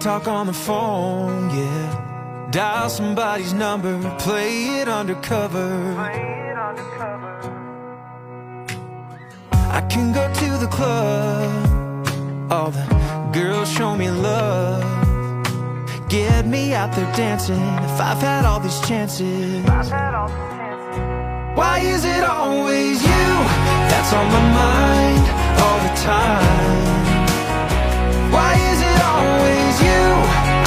talk on the phone, yeah. Dial somebody's number, play it undercover. I can go to the club, all the girls show me love. Get me out there dancing, if I've had all these chances. Why is it always you that's on my mind all the time? Why is it always you?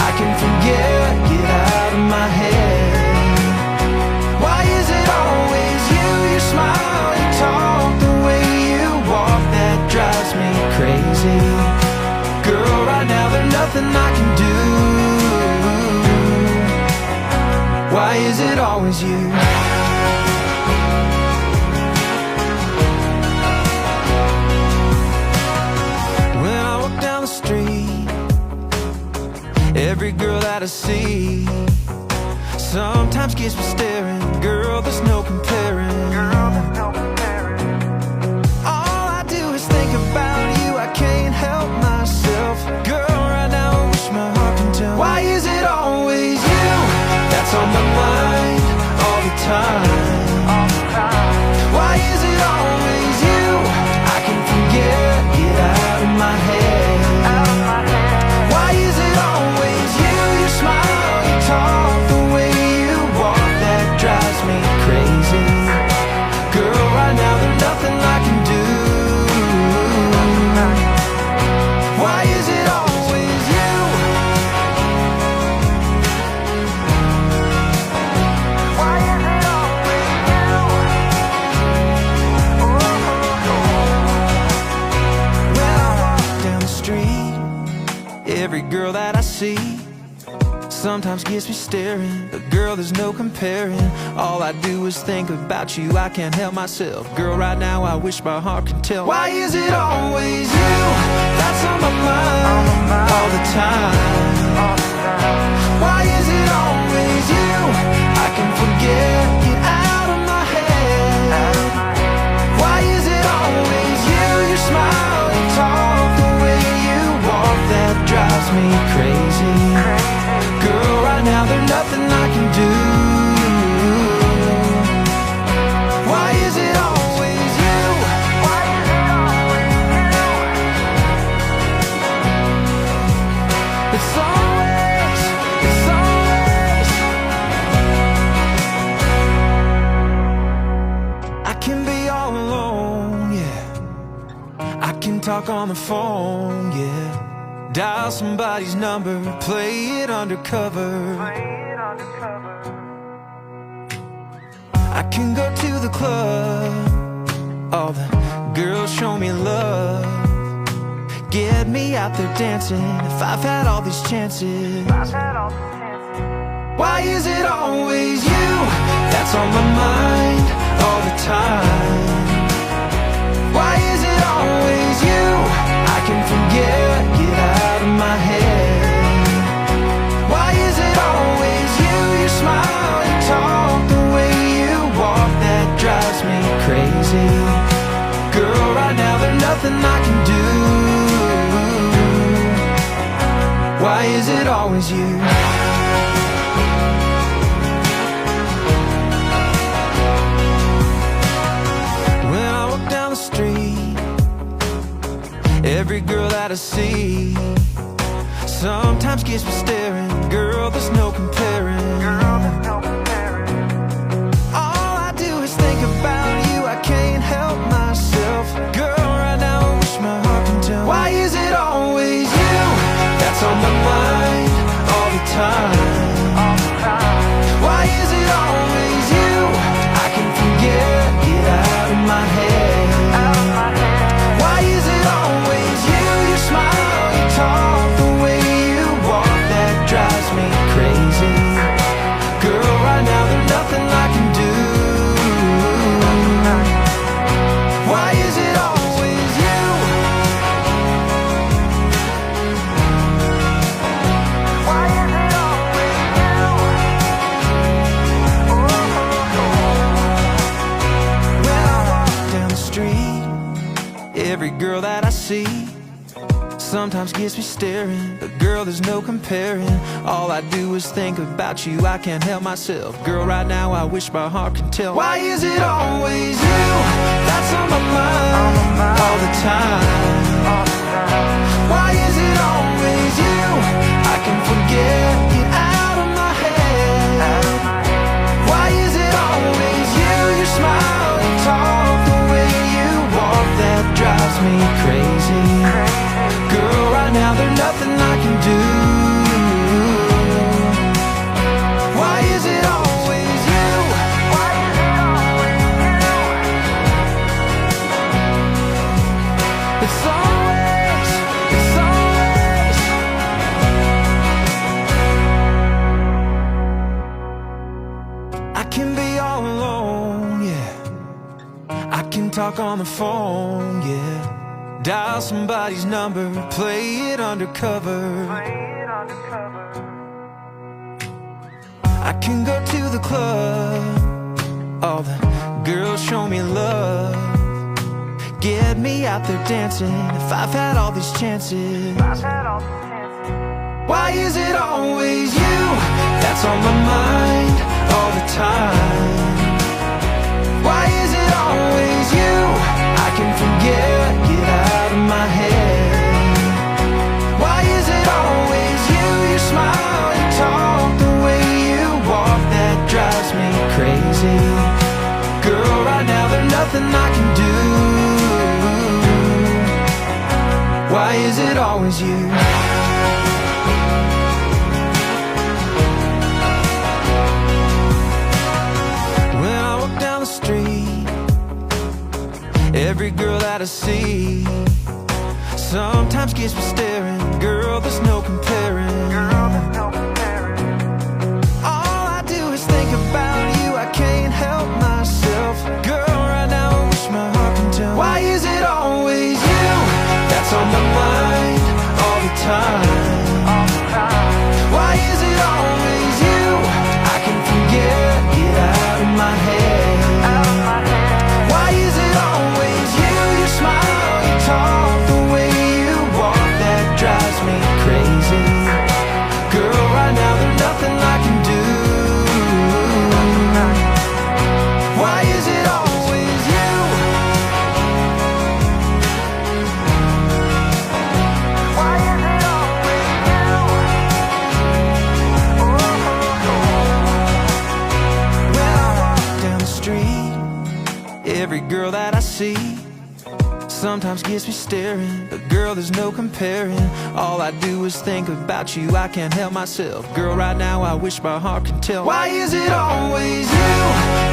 I can forget, get out of my head. Why is it always you? You smile, you talk, the way you walk, that drives me crazy. Girl, right now there's nothing I can do. Why is it always you? When I walk down the street, every girl that I see sometimes gets me staring. Girl, there's no comparing. All I do is think about you, I can't help myself. Girl, right now I wish my heart can tell. Why is it always you that's on my mind all the time? Why is it always you? I can forget, get out of my head. Why is it always you? You smile, you talk, the way you walk, that drives me crazy. Girl, right now there's nothing I can do. Why is it always you? Why is it always you? When I walk down the street, every girl that I see sometimes gets me staring. But girl, there's no comparing. All I do is think about you, I can't help myself. Girl, right now I wish my heart could tell. Why is it always you that's on my mind all the time? Why is it always you? I can forget, get out of my head. Why is it always you? You smile, you talk, the way you walk, that drives me crazy. Girl, right now there's nothing I can do. Why is it always you? Why is it always you? It's always. I can be all alone, yeah. I can talk on the phone, yeah. Dial somebody's number, play it undercover. I can go to the club, all the girls show me love. Get me out there dancing, if I've had all these chances. Why is it always you that's on my mind all the time? Why is it always you? I can forget, get out of my head. Why is it always you? You smile, you talk, the way you walk, that drives me crazy. Girl, right now there's nothing I can do. Why is it always you? When I walk down the street, every girl that I see sometimes gets me staring. Girl, there's no comparing. All I do is think about you, I can't help myself. Girl, right now I wish my heart can tell. Why is it always you that's on my mind all the time? Why is it always you? I can forget, get out of my head. Why is it always you? You smile, you talk, the way you walk, that drives me crazy. Girl, right now there's nothing I can do. Why is it always you? Why is it always you? When I walk down the street, every girl that I see sometimes gets me staring. But girl, there's no comparing. All I do is think about you, I can't help myself. Girl, right now I wish my heart could tell. Why is it always you that's on my mind all the time? Why is it always you? I can forget, get out of my head. Why is it always you? You smile, you talk, the way you walk, that drives me crazy. Girl, right now there's nothing I can do. Why is it always you? Why is it always you? It's always. I can be all alone, yeah. I can talk on the phone, yeah. Dial somebody's number, play it undercover. I can go to the club, all the girls show me love. Get me out there dancing, if I've had all these chances. Why is it always you that's on my mind all the time? Why is it always you? I can forget, get out of my head. Why is it always you? You smile, you talk, the way you walk, that drives me crazy. Girl, right now there's nothing I can do. Why is it always you? When I walk down the street, every girl that I see sometimes gets me staring. Girl, there's no comparing. All I do is think about you, I can't help myself. Girl, right now I wish my heart can tell. Why is it always you that's on my mind all the time? Why is it always you? I can forget, get out of my head. Why is it always you? You smile, you talk, the way you walk, that drives me crazy. Girl, right now there's nothing I can do. Why is it always you? Why is it always you? When I walk down the street, every girl that I see sometimes gets me staring. But girl, there's no comparing. All I do is think about you, I can't help myself. Girl, right now I wish my heart could tell. Why is it always you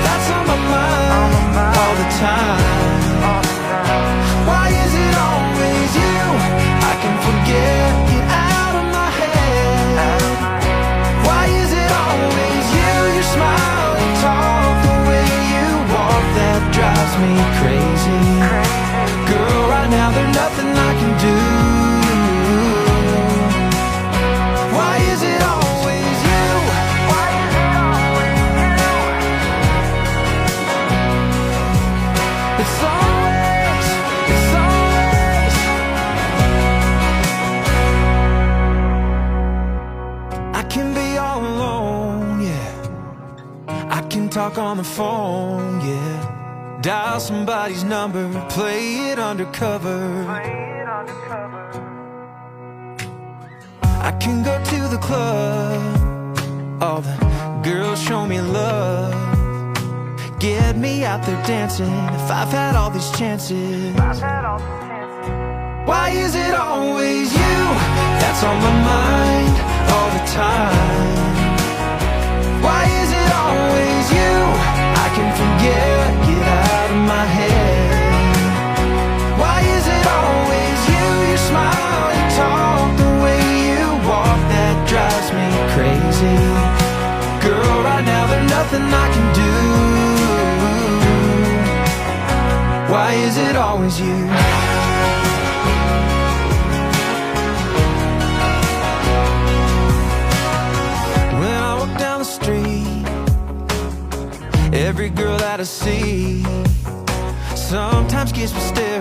that's on my mind all the time? Why is it always you? I can forget, get out of my head. Why is it always you? You smile, you talk, the way you walk, that drives me crazy. Girl, right now there's nothing I can do. Why is it always you? Why is it always you? It's always. I can be all alone, yeah. I can talk on the phone, yeah. Dial somebody's number, play it undercover. I can go to the club, all the girls show me love. Get me out there dancing, if I've had all these chances. Why is it always you that's on my mind all the time? Why is it always you? I can forget, get out of my head. Why is it always you? You smile, you talk, the way you walk, that drives me crazy. Girl, right now there's nothing I can do. Why is it always you? When I walk down the street, every girl that I see sometimes gets me staring.